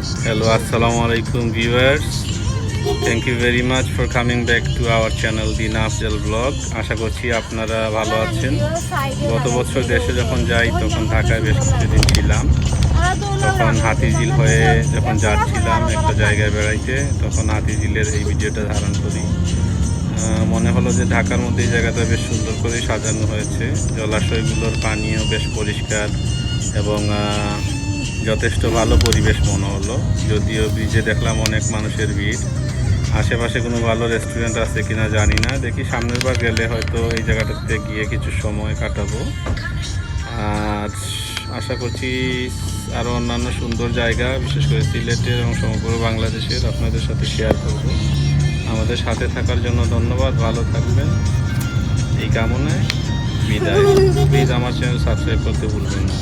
Hello, assalamu alaikum viewers. Thank you very much for coming back to our channel Dina Afzal Vlog. আশা করছি আপনারা ভালো আছেন। গত বছর দেশে যখন যাই তখন ঢাকায় বেশ কিছুদিন ছিলাম। তখন হাতিঝিল হয়ে যখন যাচ্ছিলাম একটা জায়গায় বেড়াইতে, তখন হাতিঝিলের এই ভিডিওটা ধারণ করি। মনে হলো যে ঢাকার মধ্যে এই জায়গাটা বেশ সুন্দর করে সাজানো হয়েছে। জলাশয়গুলোর পানিও বেশ পরিষ্কার এবং যথেষ্ট ভালো পরিবেশ মনে হলো। যদিও ব্রিজে দেখলাম অনেক মানুষের ভিড়। আশেপাশে কোনো ভালো রেস্টুরেন্ট আছে কিনা জানি না, দেখি সামনের বার গেলে হয়তো এই জায়গাটাতে গিয়ে কিছু সময় কাটাবো। আর আশা করছি আরও অন্যান্য সুন্দর জায়গা, বিশেষ করে সিলেটের এবং সমগ্র বাংলাদেশের আপনাদের সাথে শেয়ার করব। আমাদের সাথে থাকার জন্য ধন্যবাদ, ভালো থাকবেন এই কামনায় বিদায়। প্লিজ আমার চ্যানেল সাবস্ক্রাইব করতে ভুলবেন না।